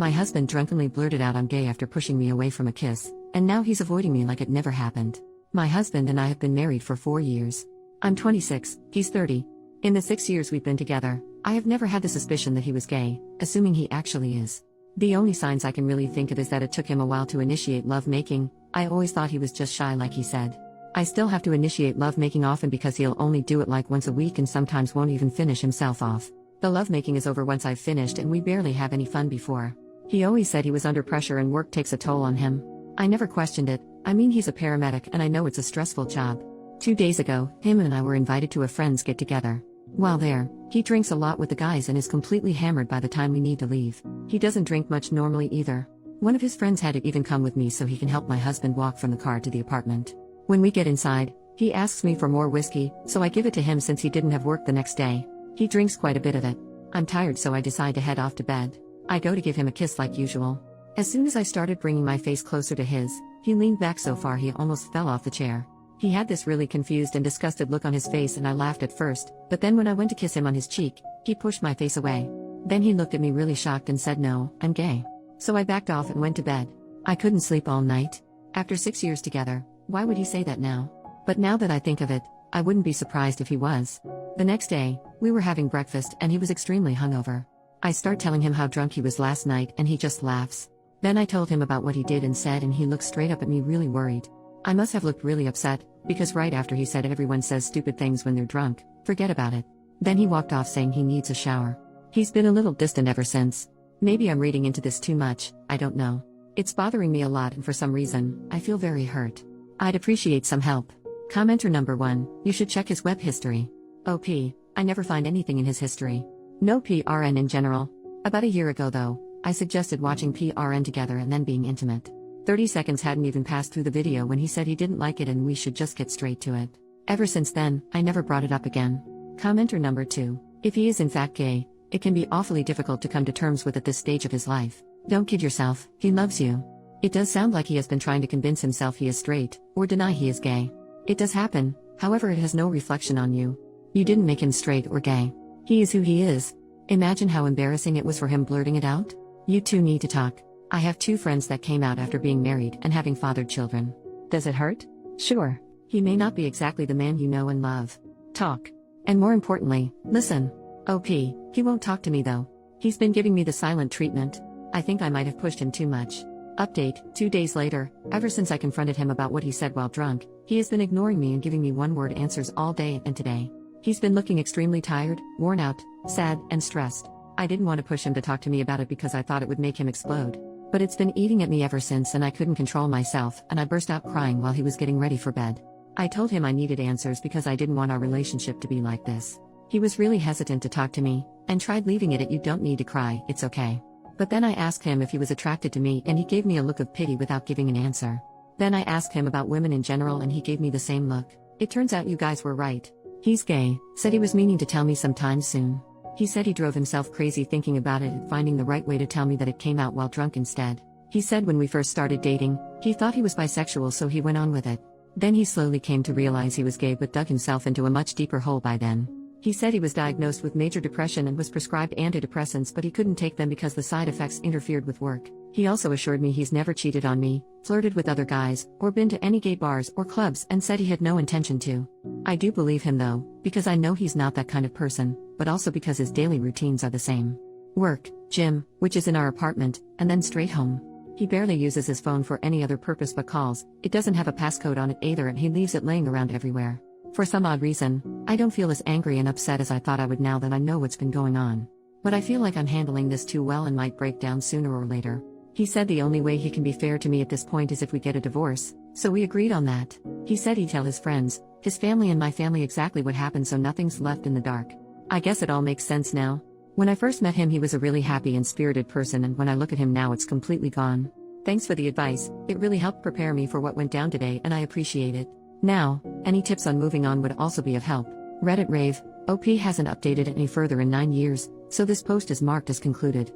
My husband drunkenly blurted out I'm gay after pushing me away from a kiss, and now he's avoiding me like it never happened. My husband and I have been married for 4 years. I'm 26, he's 30. In the 6 years we've been together, I have never had the suspicion that he was gay, assuming he actually is. The only signs I can really think of is that it took him a while to initiate lovemaking. I always thought he was just shy like he said. I still have to initiate lovemaking often because he'll only do it like once a week and sometimes won't even finish himself off. The lovemaking is over once I've finished and we barely have any fun before. He always said he was under pressure and work takes a toll on him. I never questioned it. I mean, he's a paramedic and I know it's a stressful job. 2 days ago, him and I were invited to a friend's get-together. While there, he drinks a lot with the guys and is completely hammered by the time we need to leave. He doesn't drink much normally either. One of his friends had to even come with me so he can help my husband walk from the car to the apartment. When we get inside, he asks me for more whiskey, so I give it to him since he didn't have work the next day. He drinks quite a bit of it. I'm tired, so I decide to head off to bed. I go to give him a kiss like usual. As soon as I started bringing my face closer to his, he leaned back so far he almost fell off the chair. He had this really confused and disgusted look on his face and I laughed at first, but then when I went to kiss him on his cheek, he pushed my face away. Then he looked at me really shocked and said, "No, I'm gay." So I backed off and went to bed. I couldn't sleep all night. After 6 years together, why would he say that now? But now that I think of it, I wouldn't be surprised if he was. The next day, we were having breakfast and he was extremely hungover. I start telling him how drunk he was last night and he just laughs. Then I told him about what he did and said and he looked straight up at me really worried. I must have looked really upset, because right after he said everyone says stupid things when they're drunk, forget about it. Then he walked off saying he needs a shower. He's been a little distant ever since. Maybe I'm reading into this too much, I don't know. It's bothering me a lot and for some reason, I feel very hurt. I'd appreciate some help. Commenter number 1, you should check his web history. OP, I never find anything in his history. No PRN in general. About a year ago though, I suggested watching PRN together and then being intimate. 30 seconds hadn't even passed through the video when he said he didn't like it and we should just get straight to it. Ever since then, I never brought it up again. Commenter number 2, if he is in fact gay, it can be awfully difficult to come to terms with at this stage of his life. Don't kid yourself, he loves you. It does sound like he has been trying to convince himself he is straight, or deny he is gay. It does happen, however it has no reflection on you. You didn't make him straight or gay. He is who he is. Imagine how embarrassing it was for him blurting it out. You two need to talk. I have 2 friends that came out after being married and having fathered children. Does it hurt? Sure. He may not be exactly the man you know and love. Talk. And more importantly, listen. OP, he won't talk to me though. He's been giving me the silent treatment. I think I might have pushed him too much. Update, 2 days later, ever since I confronted him about what he said while drunk, he has been ignoring me and giving me one-word answers all day and today. He's been looking extremely tired, worn out, sad, and stressed. I didn't want to push him to talk to me about it because I thought it would make him explode. But it's been eating at me ever since and I couldn't control myself and I burst out crying while he was getting ready for bed. I told him I needed answers because I didn't want our relationship to be like this. He was really hesitant to talk to me, and tried leaving it at "You don't need to cry, it's okay." But then I asked him if he was attracted to me and he gave me a look of pity without giving an answer. Then I asked him about women in general and he gave me the same look. It turns out you guys were right. He's gay, said he was meaning to tell me sometime soon. He said he drove himself crazy thinking about it and finding the right way to tell me that it came out while drunk instead. He said when we first started dating, he thought he was bisexual so he went on with it. Then he slowly came to realize he was gay but dug himself into a much deeper hole by then. He said he was diagnosed with major depression and was prescribed antidepressants but he couldn't take them because the side effects interfered with work. He also assured me he's never cheated on me, flirted with other guys, or been to any gay bars or clubs and said he had no intention to. I do believe him though, because I know he's not that kind of person, but also because his daily routines are the same. Work, gym, which is in our apartment, and then straight home. He barely uses his phone for any other purpose but calls. It doesn't have a passcode on it either and he leaves it laying around everywhere. For some odd reason, I don't feel as angry and upset as I thought I would now that I know what's been going on. But I feel like I'm handling this too well and might break down sooner or later. He said the only way he can be fair to me at this point is if we get a divorce, so we agreed on that. He said he'd tell his friends, his family and my family exactly what happened so nothing's left in the dark. I guess it all makes sense now. When I first met him he was a really happy and spirited person and when I look at him now it's completely gone. Thanks for the advice, it really helped prepare me for what went down today and I appreciate it. Now, any tips on moving on would also be of help. Reddit rave, OP hasn't updated any further in 9 years, so this post is marked as concluded.